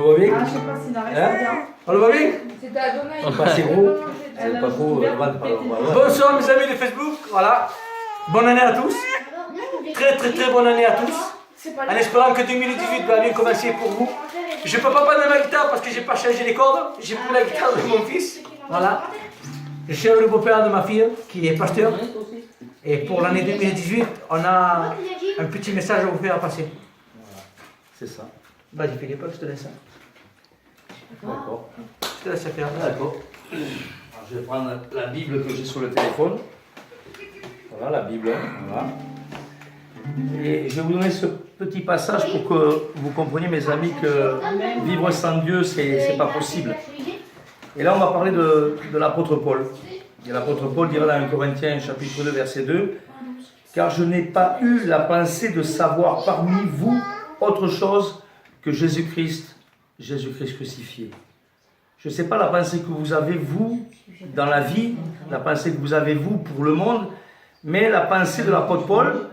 voit bien? Ah, je sais pas s'il arrive Hein? bien. On le voit bien? C'était à Donaï. On passe gros. C'est pas beau. Bonsoir mes amis de Facebook, voilà. Bonne année à tous. Très bonne année à tous. En espérant que 2018 va bien commencer pour vous. Je ne peux pas prendre ma guitare parce que j'ai pas changé les cordes. J'ai pris la guitare de mon fils. Voilà. Je suis le beau-père de ma fille qui est pasteur. Et pour l'année 2018, on a un petit message à vous faire passer. Voilà, c'est ça. Vas-y Philippe, je te laisse. D'accord. Je te laisse faire. D'accord. Alors, je vais prendre la Bible que j'ai sur le téléphone. Voilà la Bible. Voilà. Et je vais vous donner ce petit passage pour que vous compreniez, mes amis, que vivre sans Dieu, c'est pas possible. Et là, on va parler de l'apôtre Paul. Et l'apôtre Paul dira dans 1 Corinthiens, chapitre 2, verset 2, « Car je n'ai pas eu la pensée de savoir parmi vous autre chose que Jésus-Christ crucifié. » Je ne sais pas la pensée que vous avez, vous, dans la vie, la pensée que vous avez, vous, pour le monde, mais la pensée de l'apôtre Paul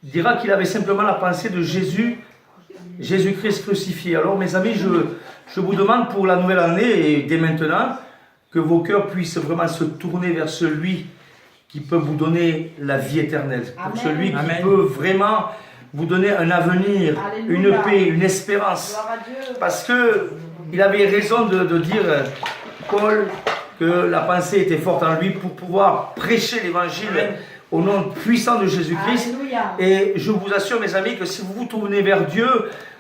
dira qu'il avait simplement la pensée de Jésus-Christ crucifié. Alors, mes amis, je vous demande pour la nouvelle année et dès maintenant, que vos cœurs puissent vraiment se tourner vers celui qui peut vous donner la vie éternelle. Pour celui qui peut vraiment vous donner un avenir, une paix, une espérance. Parce qu'il avait raison de dire, Paul, que la pensée était forte en lui pour pouvoir prêcher l'évangile au nom puissant de Jésus-Christ. Et je vous assure, mes amis, que si vous vous tournez vers Dieu,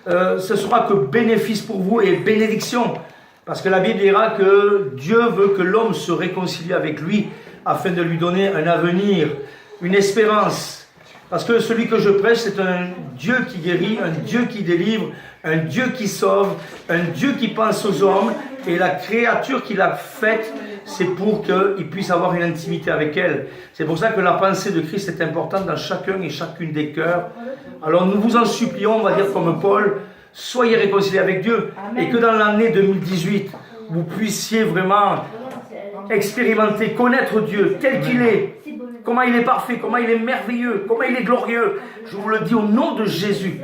ce sera que bénéfice pour vous et bénédiction. Parce que la Bible dira que Dieu veut que l'homme se réconcilie avec lui afin de lui donner un avenir, une espérance. Parce que celui que je prêche, c'est un Dieu qui guérit, un Dieu qui délivre, un Dieu qui sauve, un Dieu qui pense aux hommes. Et la créature qu'il a faite, c'est pour qu'il puisse avoir une intimité avec elle. C'est pour ça que la pensée de Christ est importante dans chacun et chacune des cœurs. Alors nous vous en supplions, on va dire comme Paul, soyez réconciliés avec Dieu. Amen. Et que dans l'année 2018, vous puissiez vraiment expérimenter, connaître Dieu tel qu'il est, comment il est parfait, comment il est merveilleux, comment il est glorieux. Je vous le dis au nom de Jésus.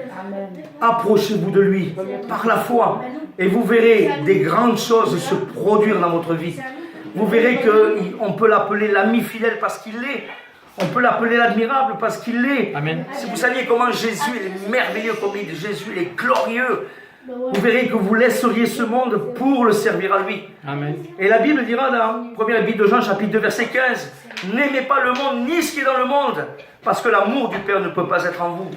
Approchez-vous de lui par la foi et vous verrez des grandes choses se produire dans votre vie. Vous verrez qu'on peut l'appeler l'ami fidèle parce qu'il l'est. On peut l'appeler l'admirable parce qu'il l'est. Si vous saviez comment Jésus est merveilleux, comme Jésus est glorieux, vous verrez que vous laisseriez ce monde pour le servir à lui. Amen. Et la Bible dira dans 1 Épître de Jean, chapitre 2, verset 15, « N'aimez pas le monde, ni ce qui est dans le monde, parce que l'amour du Père ne peut pas être en vous. »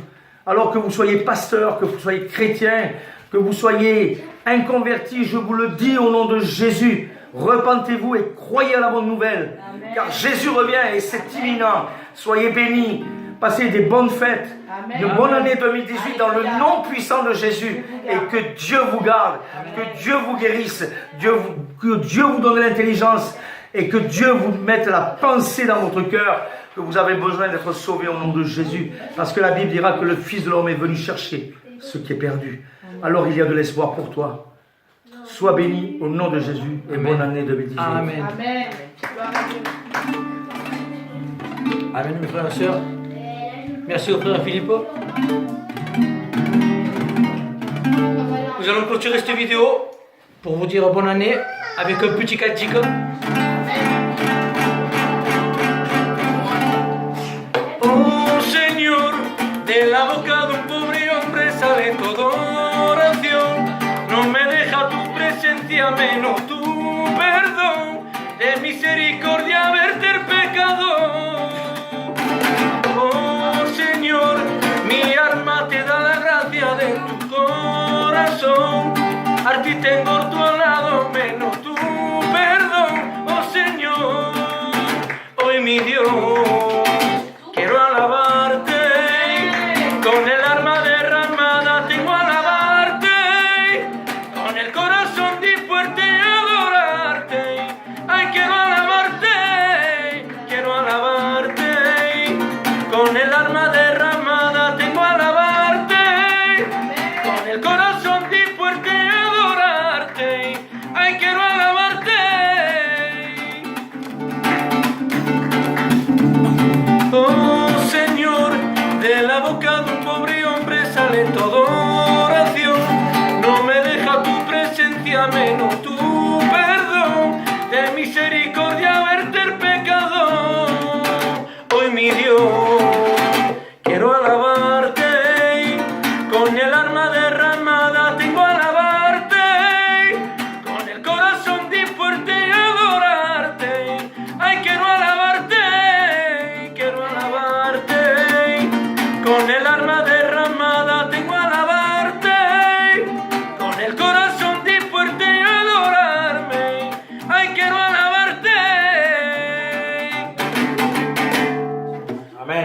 Alors que vous soyez pasteur, que vous soyez chrétien, que vous soyez inconverti, je vous le dis au nom de Jésus, repentez-vous et croyez à la bonne nouvelle. Amen. Car Jésus revient et c'est imminent. Soyez bénis. Passez des bonnes fêtes. Amen. Une bonne année 2018 dans le nom puissant de Jésus. Et que Dieu vous garde. Amen. Que Dieu vous guérisse. Que Dieu vous donne l'intelligence. Et que Dieu vous mette la pensée dans votre cœur que vous avez besoin d'être sauvé au nom de Jésus. Parce que la Bible dira que le Fils de l'homme est venu chercher ce qui est perdu. Alors il y a de l'espoir pour toi. Sois béni au nom de Jésus et bonne année 2018. Amen. Amen. Amen, mes frères et sœurs. Merci au frère Philippot. Nous allons clôturer cette vidéo pour vous dire bonne année avec un petit cantique. Oh Señor, de la boca de un pobre hombre sale toda oración. No me deja tu presencia menos tu perdón, de misericordia verte el pecado. Oh Señor, mi alma te da la gracia de tu corazón. A ti tengo tu lado menos tu perdón. Oh Señor, hoy mi Dios, quiero alabarte con el alma derramada, tengo a alabarte con el corazón dispuesto a adorarte. Ay, quiero alabarte con el alma derramada, tengo a alabarte con el corazón dispuesto a adorarte.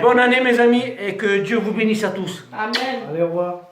Bonne année mes amis et que Dieu vous bénisse à tous. Amen. Allez, au revoir.